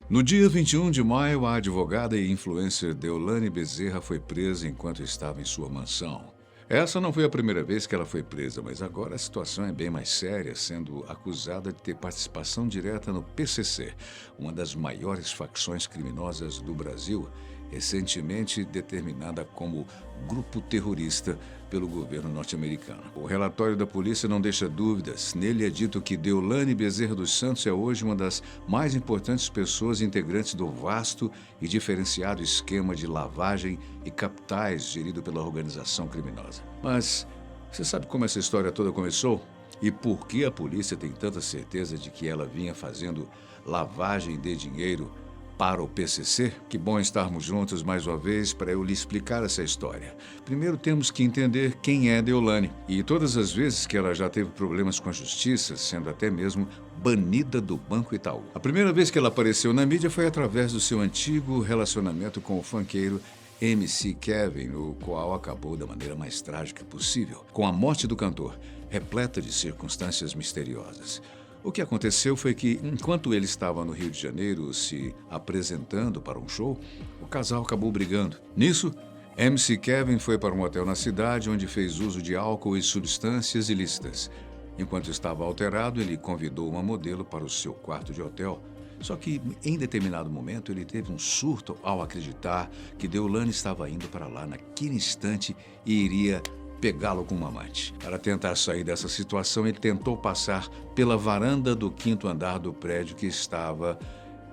No dia 21 de maio, a advogada e influencer Deolane Bezerra foi presa enquanto estava em sua mansão. Essa não foi a primeira vez que ela foi presa, mas agora a situação é bem mais séria, sendo acusada de ter participação direta no PCC, uma das maiores facções criminosas do Brasil, recentemente determinada como grupo terrorista pelo governo norte-americano. O relatório da polícia não deixa dúvidas. Nele é dito que Deolane Bezerra dos Santos é hoje uma das mais importantes pessoas integrantes do vasto e diferenciado esquema de lavagem e capitais gerido pela organização criminosa. Mas você sabe como essa história toda começou? E por que a polícia tem tanta certeza de que ela vinha fazendo lavagem de dinheiro para o PCC? Que bom estarmos juntos mais uma vez para eu lhe explicar essa história. Primeiro temos que entender quem é Deolane e todas as vezes que ela já teve problemas com a justiça, sendo até mesmo banida do Banco Itaú. A primeira vez que ela apareceu na mídia foi através do seu antigo relacionamento com o funkeiro MC Kevin, o qual acabou da maneira mais trágica possível, com a morte do cantor, repleta de circunstâncias misteriosas. O que aconteceu foi que, enquanto ele estava no Rio de Janeiro se apresentando para um show, o casal acabou brigando. Nisso, MC Kevin foi para um hotel na cidade onde fez uso de álcool e substâncias ilícitas. Enquanto estava alterado, ele convidou uma modelo para o seu quarto de hotel. Só que, em determinado momento, ele teve um surto ao acreditar que Deolane estava indo para lá naquele instante e iria pegá-lo com uma amante. Para tentar sair dessa situação, ele tentou passar pela varanda do 5º andar do prédio que estava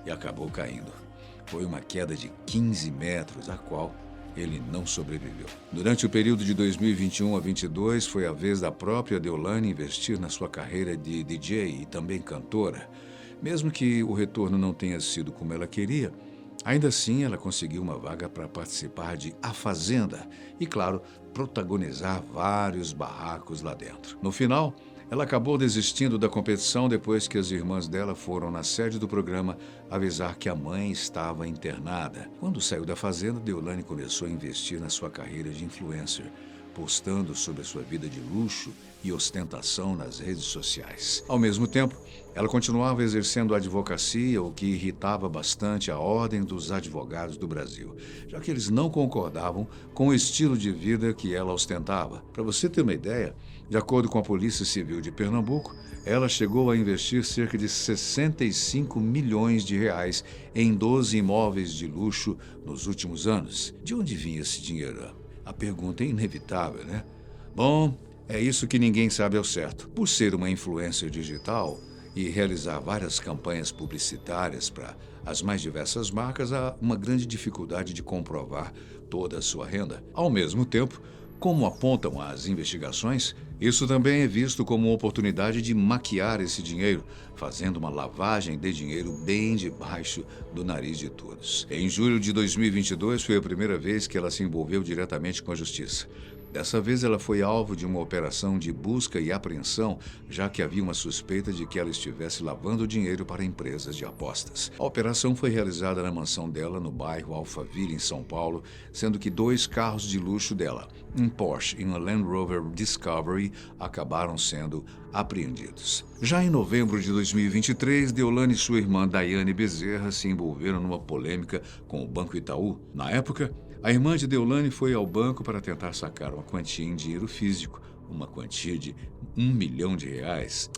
e acabou caindo. Foi uma queda de 15 metros, a qual ele não sobreviveu. Durante o período de 2021 a 22, foi a vez da própria Deolane investir na sua carreira de DJ e também cantora. Mesmo que o retorno não tenha sido como ela queria, ainda assim, ela conseguiu uma vaga para participar de A Fazenda e, claro, protagonizar vários barracos lá dentro. No final, ela acabou desistindo da competição depois que as irmãs dela foram na sede do programa avisar que a mãe estava internada. Quando saiu da Fazenda, Deolane começou a investir na sua carreira de influencer, postando sobre a sua vida de luxo e ostentação nas redes sociais. Ao mesmo tempo, ela continuava exercendo a advocacia, o que irritava bastante a Ordem dos Advogados do Brasil, já que eles não concordavam com o estilo de vida que ela ostentava. Para você ter uma ideia, de acordo com a Polícia Civil de Pernambuco, ela chegou a investir cerca de 65 milhões de reais em 12 imóveis de luxo nos últimos anos. De onde vinha esse dinheiro? A pergunta é inevitável, né? Bom, é isso que ninguém sabe ao certo. Por ser uma influencer digital e realizar várias campanhas publicitárias para as mais diversas marcas, há uma grande dificuldade de comprovar toda a sua renda. Ao mesmo tempo, como apontam as investigações, isso também é visto como uma oportunidade de maquiar esse dinheiro, fazendo uma lavagem de dinheiro bem debaixo do nariz de todos. Em julho de 2022 foi a primeira vez que ela se envolveu diretamente com a justiça. Dessa vez, ela foi alvo de uma operação de busca e apreensão, já que havia uma suspeita de que ela estivesse lavando dinheiro para empresas de apostas. A operação foi realizada na mansão dela, no bairro Alphaville, em São Paulo, sendo que 2 carros de luxo dela, um Porsche e uma Land Rover Discovery, acabaram sendo apreendidos. Já em novembro de 2023, Deolane e sua irmã Daiane Bezerra se envolveram numa polêmica com o Banco Itaú. Na época, a irmã de Deolane foi ao banco para tentar sacar uma quantia em dinheiro físico, uma quantia de R$ 1 milhão.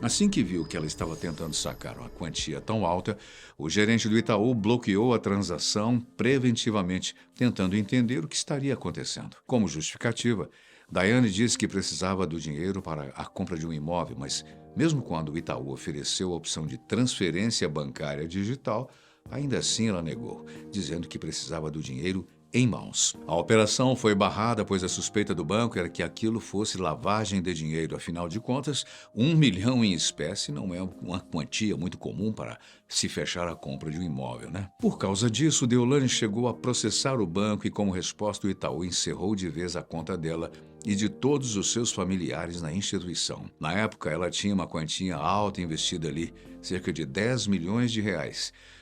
Assim que viu que ela estava tentando sacar uma quantia tão alta, o gerente do Itaú bloqueou a transação preventivamente, tentando entender o que estaria acontecendo. Como justificativa, Daiane disse que precisava do dinheiro para a compra de um imóvel, mas mesmo quando o Itaú ofereceu a opção de transferência bancária digital, ainda assim ela negou, dizendo que precisava do dinheiro em mãos. A operação foi barrada, pois a suspeita do banco era que aquilo fosse lavagem de dinheiro. Afinal de contas, R$ 1 milhão em espécie não é uma quantia muito comum para se fechar a compra de um imóvel, né? Por causa disso, Deolane chegou a processar o banco e, como resposta, o Itaú encerrou de vez a conta dela e de todos os seus familiares na instituição. Na época, ela tinha uma quantia alta investida ali, cerca de R$ 10 milhões.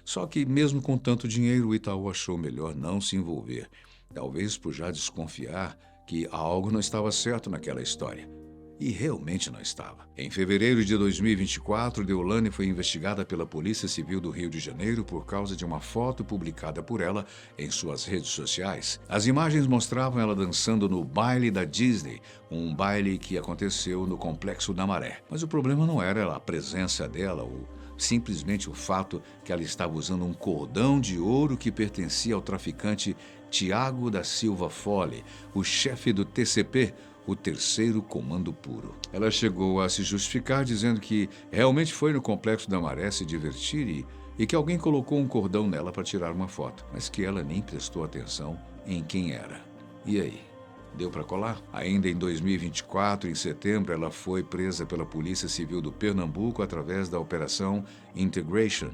Só que, mesmo com tanto dinheiro, o Itaú achou melhor não se envolver. Talvez por já desconfiar que algo não estava certo naquela história. E realmente não estava. Em fevereiro de 2024, Deolane foi investigada pela Polícia Civil do Rio de Janeiro por causa de uma foto publicada por ela em suas redes sociais. As imagens mostravam ela dançando no baile da Disney, um baile que aconteceu no Complexo da Maré. Mas o problema não era a presença dela ou simplesmente o fato que ela estava usando um cordão de ouro que pertencia ao traficante Tiago da Silva Fole, o chefe do TCP, o Terceiro Comando Puro. Ela chegou a se justificar dizendo que realmente foi no Complexo da Maré se divertir e que alguém colocou um cordão nela para tirar uma foto, mas que ela nem prestou atenção em quem era. E aí? Deu para colar? Ainda em 2024, em setembro, ela foi presa pela Polícia Civil do Pernambuco através da Operação Integration.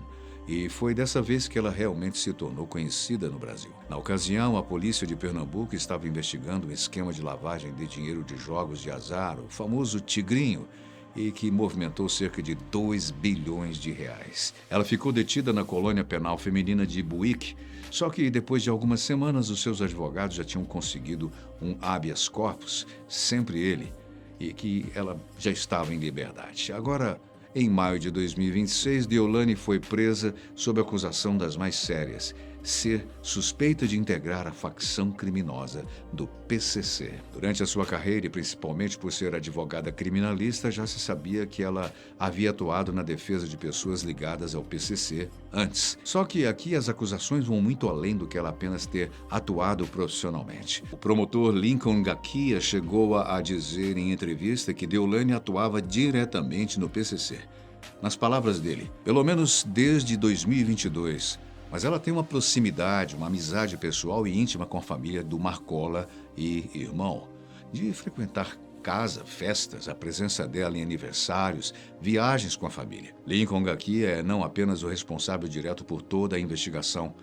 E foi dessa vez que ela realmente se tornou conhecida no Brasil. Na ocasião, a polícia de Pernambuco estava investigando um esquema de lavagem de dinheiro de jogos de azar, o famoso Tigrinho, e que movimentou cerca de 2 bilhões de reais. Ela ficou detida na colônia penal feminina de Buíque, só que depois de algumas semanas os seus advogados já tinham conseguido um habeas corpus, sempre ele, e que ela já estava em liberdade. Agora, em maio de 2026, Deolane foi presa sob acusação das mais sérias, ser suspeita de integrar a facção criminosa do PCC. Durante a sua carreira, e principalmente por ser advogada criminalista, já se sabia que ela havia atuado na defesa de pessoas ligadas ao PCC antes. Só que aqui as acusações vão muito além do que ela apenas ter atuado profissionalmente. O promotor Lincoln Gakia chegou a dizer em entrevista que Deolane atuava diretamente no PCC. Nas palavras dele, pelo menos desde 2022, mas ela tem uma proximidade, uma amizade pessoal e íntima com a família do Marcola e irmão, de frequentar casa, festas, a presença dela em aniversários, viagens com a família. Lincoln Gakia é não apenas o responsável direto por toda a investigação,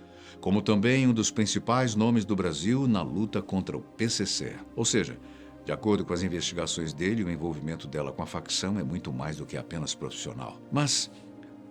como também um dos principais nomes do Brasil na luta contra o PCC. Ou seja, de acordo com as investigações dele, o envolvimento dela com a facção é muito mais do que apenas profissional. Mas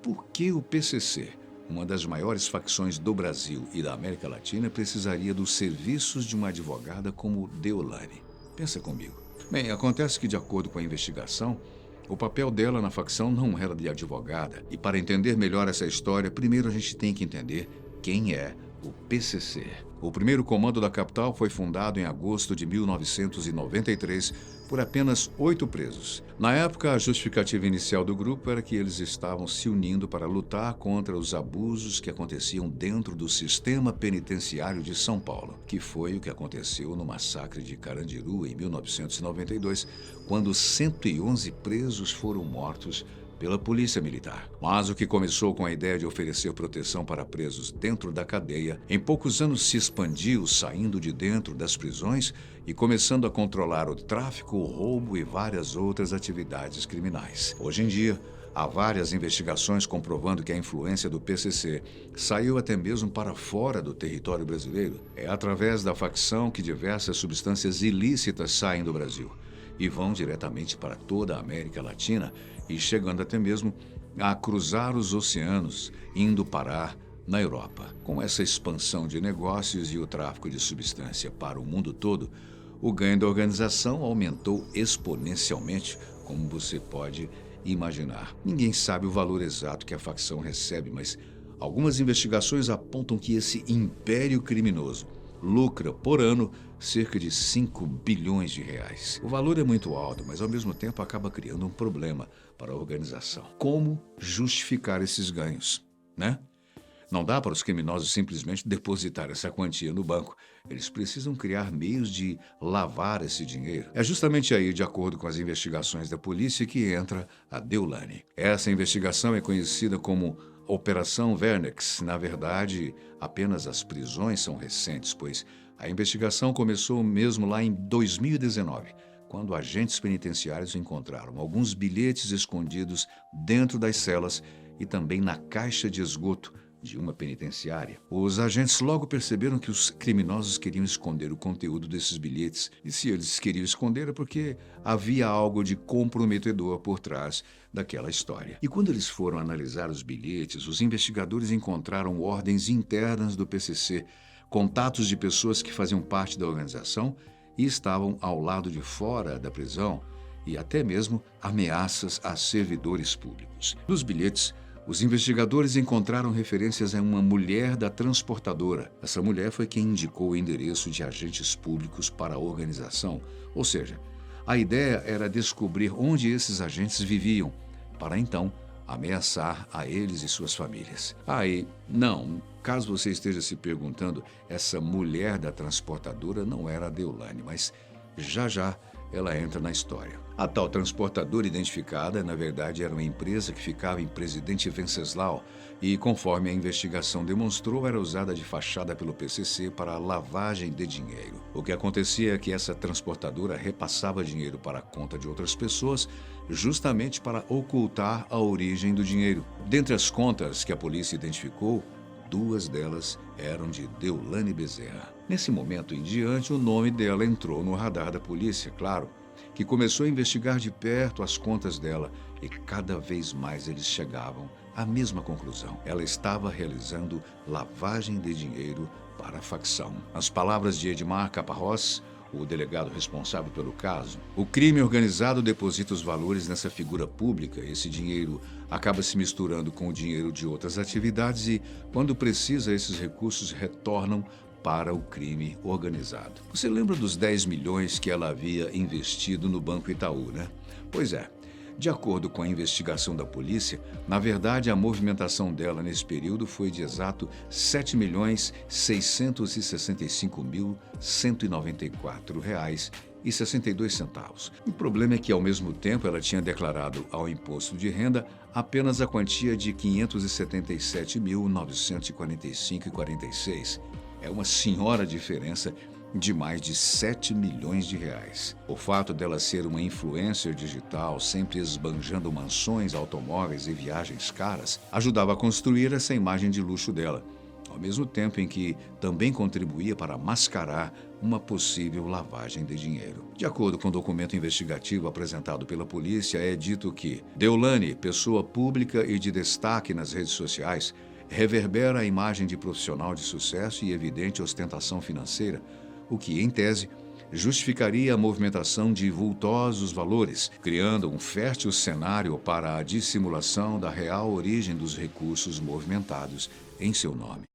por que o PCC, uma das maiores facções do Brasil e da América Latina, precisaria dos serviços de uma advogada como Deolane? Pensa comigo. Bem, acontece que, de acordo com a investigação, o papel dela na facção não era de advogada. E para entender melhor essa história, primeiro a gente tem que entender quem é o PCC. O primeiro comando da capital foi fundado em agosto de 1993 por apenas 8 presos. Na época, a justificativa inicial do grupo era que eles estavam se unindo para lutar contra os abusos que aconteciam dentro do sistema penitenciário de São Paulo, que foi o que aconteceu no massacre de Carandiru em 1992, quando 111 presos foram mortos pela Polícia Militar. Mas o que começou com a ideia de oferecer proteção para presos dentro da cadeia, em poucos anos se expandiu, saindo de dentro das prisões e começando a controlar o tráfico, o roubo e várias outras atividades criminais. Hoje em dia, há várias investigações comprovando que a influência do PCC saiu até mesmo para fora do território brasileiro. É através da facção que diversas substâncias ilícitas saem do Brasil e vão diretamente para toda a América Latina e chegando até mesmo a cruzar os oceanos, indo parar na Europa. Com essa expansão de negócios e o tráfico de substância para o mundo todo, o ganho da organização aumentou exponencialmente, como você pode imaginar. Ninguém sabe o valor exato que a facção recebe, mas algumas investigações apontam que esse império criminoso lucra por ano cerca de 5 bilhões de reais. O valor é muito alto, mas ao mesmo tempo acaba criando um problema para a organização. Como justificar esses ganhos, né? Não dá para os criminosos simplesmente depositar essa quantia no banco. Eles precisam criar meios de lavar esse dinheiro. É justamente aí, de acordo com as investigações da polícia, que entra a Deolane. Essa investigação é conhecida como Operação Vernex. Na verdade, apenas as prisões são recentes, pois a investigação começou mesmo lá em 2019, quando agentes penitenciários encontraram alguns bilhetes escondidos dentro das celas e também na caixa de esgoto de uma penitenciária. Os agentes logo perceberam que os criminosos queriam esconder o conteúdo desses bilhetes. E se eles queriam esconder é porque havia algo de comprometedor por trás daquela história. E quando eles foram analisar os bilhetes, os investigadores encontraram ordens internas do PCC, contatos de pessoas que faziam parte da organização e estavam ao lado de fora da prisão e até mesmo ameaças a servidores públicos. Nos bilhetes, os investigadores encontraram referências a uma mulher da transportadora. Essa mulher foi quem indicou o endereço de agentes públicos para a organização, ou seja, a ideia era descobrir onde esses agentes viviam, para então ameaçar a eles e suas famílias. Não, caso você esteja se perguntando, essa mulher da transportadora não era a Deolane, mas já já ela entra na história. A tal transportadora identificada, na verdade, era uma empresa que ficava em Presidente Venceslau e, conforme a investigação demonstrou, era usada de fachada pelo PCC para a lavagem de dinheiro. O que acontecia é que essa transportadora repassava dinheiro para a conta de outras pessoas, justamente para ocultar a origem do dinheiro. Dentre as contas que a polícia identificou, 2 delas eram de Deolane Bezerra. Nesse momento em diante, o nome dela entrou no radar da polícia, claro, que começou a investigar de perto as contas dela e cada vez mais eles chegavam à mesma conclusão. Ela estava realizando lavagem de dinheiro para a facção. As palavras de Edmar Caparrós, o delegado responsável pelo caso: o crime organizado deposita os valores nessa figura pública. Esse dinheiro acaba se misturando com o dinheiro de outras atividades e, quando precisa, esses recursos retornam para o crime organizado. Você lembra dos 10 milhões que ela havia investido no Banco Itaú, né? Pois é. De acordo com a investigação da polícia, na verdade, a movimentação dela nesse período foi de exato R$ 7.665.194,62. O problema é que, ao mesmo tempo, ela tinha declarado ao imposto de renda apenas a quantia de R$ 577.945,46. É uma senhora diferença de mais de 7 milhões de reais. O fato dela ser uma influencer digital, sempre esbanjando mansões, automóveis e viagens caras, ajudava a construir essa imagem de luxo dela, ao mesmo tempo em que também contribuía para mascarar uma possível lavagem de dinheiro. De acordo com o documento investigativo apresentado pela polícia, é dito que Deolane, pessoa pública e de destaque nas redes sociais, reverbera a imagem de profissional de sucesso e evidente ostentação financeira, o que, em tese, justificaria a movimentação de vultosos valores, criando um fértil cenário para a dissimulação da real origem dos recursos movimentados em seu nome.